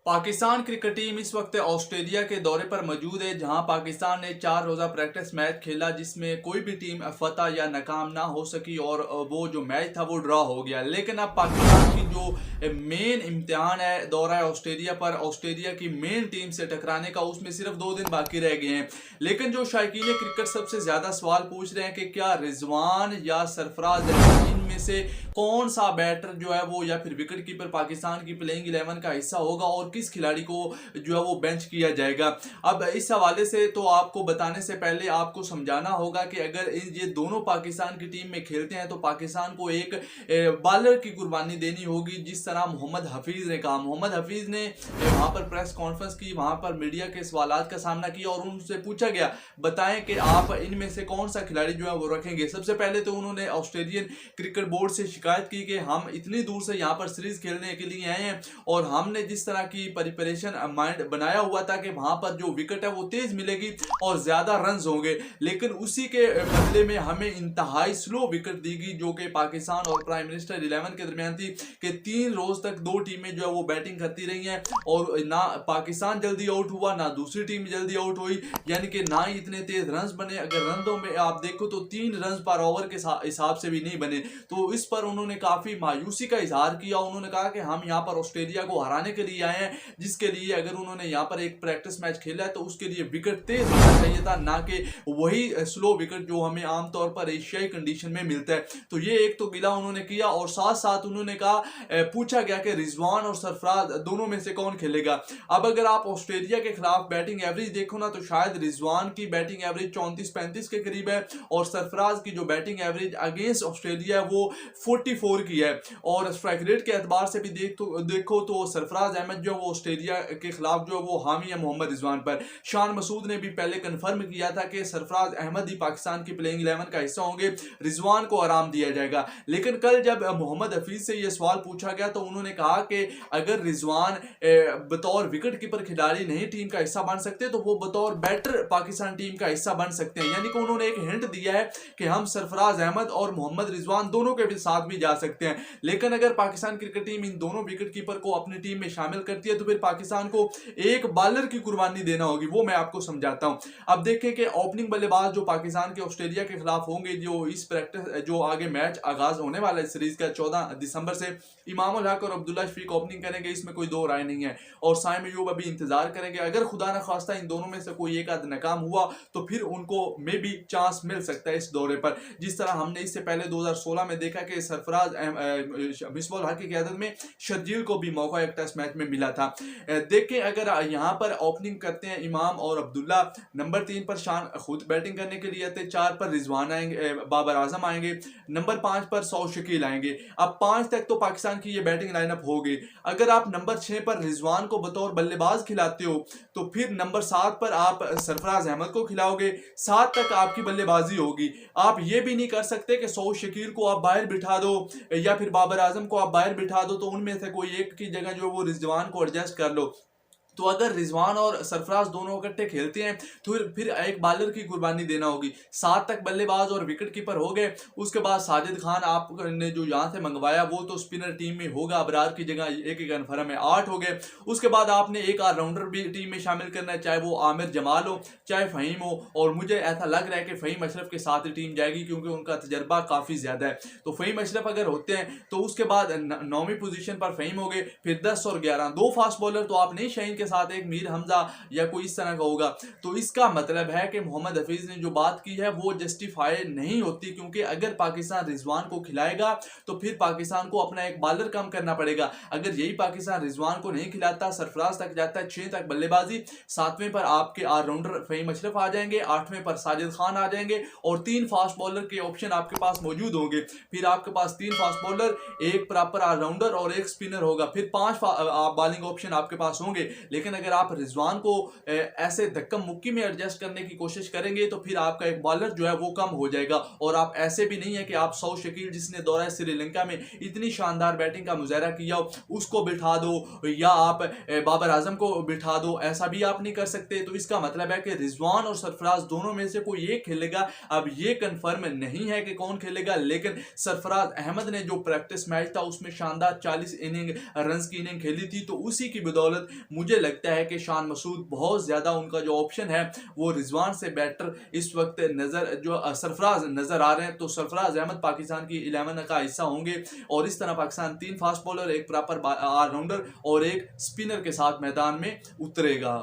Pakistan cricket team इस वक्त Australia के दौरे पर मौजूद है, जहां पाकिस्तान ने 4 रोज़ा प्रैक्टिस मैच खेला जिसमें कोई भी टीम फतह या नाकाम ना हो सकी और वो जो मैच था वो ड्रॉ हो गया। लेकिन अब पाकिस्तान की जो मेन इम्तिहान है दौरा है ऑस्ट्रेलिया पर, ऑस्ट्रेलिया की मेन टीम से टकराने का, उसमें सिर्फ 2 दिन बाकी रह गए हैं। लेकिन जो शायकीन क्रिकेट सबसे ज़्यादा सवाल पूछ रहे हैं कि क्या रिजवान या सरफराज इनमें से कौन सा बैटर जो है वो या फिर विकेट कीपर पाकिस्तान की प्लेइंग 11 का हिस्सा होगा और किस खिलाड़ी को जो है वो बेंच किया जाएगा। अब इस हवाले से तो आपको बताने से पहले आपको समझाना होगा कि अगर ये दोनों पाकिस्तान की टीम में खेलते हैं तो पाकिस्तान को एक बॉलर की कुर्बानी देनी होगी, जिस तरह मोहम्मद हफीज ने कहा। मोहम्मद हफीज ने वहां पर प्रेस कॉन्फ्रेंस की, वहां पर मीडिया के सवालात का सामना किया और उनसे पूछा गया बताएं कि आप इनमें से कौन सा खिलाड़ी जो है वो रखेंगे। सबसे पहले तो उन्होंने ऑस्ट्रेलियन क्रिकेट बोर्ड से शिकायत की कि हम इतनी दूर से यहाँ पर सीरीज खेलने के लिए आए हैं और हमने जिस तरह की प्रिपरेशन माइंड बनाया हुआ था कि वहां पर जो विकेट है वो तेज मिलेगी और ज्यादा रन्स होंगे, लेकिन उसी के बदले में हमें इंतहाई स्लो विकेट दी गई, जो कि पाकिस्तान और प्राइम मिनिस्टर 11 के दरमियान थी कि 3 रोज तक 2 टीमें जो है वो बैटिंग करती रही हैं और ना पाकिस्तान जल्दी आउट हुआ ना दूसरी टीम जल्दी आउट हुई, यानी कि ना ही इतने तेज रन्स बने। अगर रनों में आप देखो तो 3 रन पर ओवर के हिसाब से भी नहीं बने। तो इस पर उन्होंने काफी मायूसी का इजहार किया। उन्होंने कहा कि हम यहाँ पर ऑस्ट्रेलिया को हराने के लिए आए हैं, जिसके लिए अगर उन्होंने यहाँ पर एक प्रैक्टिस मैच खेला है तो उसके लिए विकेट तेज होना चाहिए था, ना कि वही स्लो विकेट जो हमें आमतौर पर एशियाई कंडीशन में मिलता है। तो ये एक तो गिला उन्होंने किया और साथ साथ उन्होंने कहा, पूछा गया कि रिजवान और सरफराज दोनों में से कौन खेलेगा। अब अगर आप ऑस्ट्रेलिया के खिलाफ बैटिंग एवरेज देखो ना तो शायद रिजवान की बैटिंग एवरेज 34-35 के करीब है और सरफराज की जो बैटिंग एवरेज अगेंस्ट ऑस्ट्रेलिया है वो 44 की है। और स्ट्राइक रेट के एतबार से भी देखो तो सरफराज अहमद जो वो ऑस्ट्रेलिया के खिलाफ जो वो हामी है मोहम्मद रिजवान पर। शान मसूद ने भी पहले कंफर्म किया था कि सरफराज अहमद ही पाकिस्तान की प्लेइंग 11 का हिस्सा होंगे, रिजवान को आराम दिया जाएगा। लेकिन कल जब मोहम्मद हफीज से यह सवाल पूछा गया तो उन्होंने कहा कि अगर रिजवान बतौर विकेट कीपर खिलाड़ी नहीं टीम का हिस्सा बन सकते तो वो बतौर बैटर पाकिस्तान टीम का हिस्सा बन सकते हैं। यानी कि उन्होंने एक हिंट दिया है कि हम सरफराज अहमद और मोहम्मद रिजवान दोनों के भी साथ भी जा सकते हैं। लेकिन अगर पाकिस्तान क्रिकेट टीम इन दोनों विकेट कीपर को अपनी टीम में शामिल करती है तो फिर पाकिस्तान को एक बॉलर की कुर्बानी देना होगी। वो मैं आपको समझाता हूं। अब देखें कि ओपनिंग बल्लेबाज जो पाकिस्तान के ऑस्ट्रेलिया के खिलाफ होंगे, जो इस प्रैक्टिस जो आगे मैच आगाज होने वाला है सीरीज का 14 दिसंबर से, इमाम उल हक और अब्दुल्ला शफीक ओपनिंग करेंगे, इसमें कोई दो राय नहीं है। और साइम अयूब अभी इंतजार करेंगे। अगर खुदा न खास्ता इन दोनों में से कोई एक आध नाकाम हुआ तो फिर उनको मे भी चांस मिल सकता है इस दौरे पर, जिस तरह हमने इससे पहले 2016 में देखा कि सरफराज मिसबाह हक की क़यादत में शर्जील को भी मौका एक टेस्ट मैच में मिला था। देखें अगर यहाँ पर ओपनिंग करते हैं इमाम और अब्दुल्ला, नंबर 3 पर शान खुद बैटिंग करने के लिए आते, 4 पर रिजवान आएंगे, बाबर आजम आएंगे, नंबर 5 पर सऊद शकील आएंगे। अब 5 तक तो पाकिस्तान की ये बैटिंग लाइनअप होगी। अगर आप नंबर 6 पर रिजवान को बतौर बल्लेबाज खिलाते हो तो फिर नंबर 7 पर आप सरफराज अहमद को खिलाओगे, 7 तक आपकी बल्लेबाजी होगी। आप ये भी नहीं कर सकते कि सऊद शकील को आप बाहर बिठा दो या फिर बाबर आजम को आप बाहर बिठा दो, तो उनमें से कोई एक की जगह जो वो रिजवान को एडजस्ट कर लो। तो अगर रिजवान और सरफराज दोनों इकट्ठे खेलते हैं तो फिर एक बॉलर की कुर्बानी देना होगी। 7 तक बल्लेबाज और विकेट कीपर हो गए। उसके बाद साजिद खान आपने जो यहाँ से मंगवाया वो तो स्पिनर टीम में होगा, अबरार की जगह एक कन्फर्म है, 8 हो गए। उसके बाद आपने एक ऑलराउंडर भी टीम में शामिल करना है, चाहे वो आमिर जमाल हो चाहे फ़हीम हो, और मुझे ऐसा लग रहा है कि फ़हीम अशरफ के साथ ही टीम जाएगी क्योंकि उनका तजर्बा काफ़ी ज़्यादा है। तो फ़हीम अशरफ अगर होते हैं तो उसके बाद 9वीं पोजीशन पर फ़हीम हो गए, फिर 10 और 11 दो फास्ट बॉलर तो आप नहीं, शाहीन के साथ एक मीर हमजा या कोई इस तरह का होगा। तो इसका मतलब है कि मोहम्मद हफीज ने जो बात की है वो जस्टिफाई नहीं होती, क्योंकि अगर पाकिस्तान रिजवान को खिलाएगा तो फिर पाकिस्तान को अपना एक बॉलर कम करना पड़ेगा। अगर यही पाकिस्तान रिजवान को नहीं खिलाता, सरफराज तक जाता है, 6 तक बल्लेबाजी, 7वें पर आपके ऑलराउंडर फ़हीम अशरफ आ जाएंगे, 8वें पर साजिद खान आ जाएंगे और 3 फास्ट बॉलर के ऑप्शन आपके पास मौजूद होंगे। फिर आपके पास 3 फास्ट बॉलर, एक प्रॉपर ऑलराउंडर और एक स्पिनर होगा, फिर 5 बॉलिंग ऑप्शन आपके पास होंगे। लेकिन अगर आप रिजवान को ऐसे धक्का मुक्की में एडजस्ट करने की कोशिश करेंगे तो फिर आपका एक बॉलर जो है वो कम हो जाएगा। और आप ऐसे भी नहीं है कि आप सऊद शकील जिसने दौरा श्रीलंका में इतनी शानदार बैटिंग का मुजाहरा किया उसको बिठा दो या आप बाबर आजम को बिठा दो, ऐसा भी आप नहीं कर सकते। तो इसका मतलब है कि रिजवान और सरफराज दोनों में से कोई एक खेलेगा। अब ये कंफर्म नहीं है कि कौन खेलेगा, लेकिन सरफराज अहमद ने जो प्रैक्टिस मैच था उसमें शानदार 40 रन की इनिंग खेली थी, तो उसी की बदौलत मुझे लगता है कि शान मसूद बहुत ज्यादा उनका जो ऑप्शन है वो रिजवान से बेटर इस वक्त नजर जो सरफराज नजर आ रहे हैं। तो सरफराज अहमद पाकिस्तान की 11 का हिस्सा होंगे और इस तरह पाकिस्तान 3 फास्ट बॉलर, एक प्रॉपर ऑलराउंडर और एक स्पिनर के साथ मैदान में उतरेगा।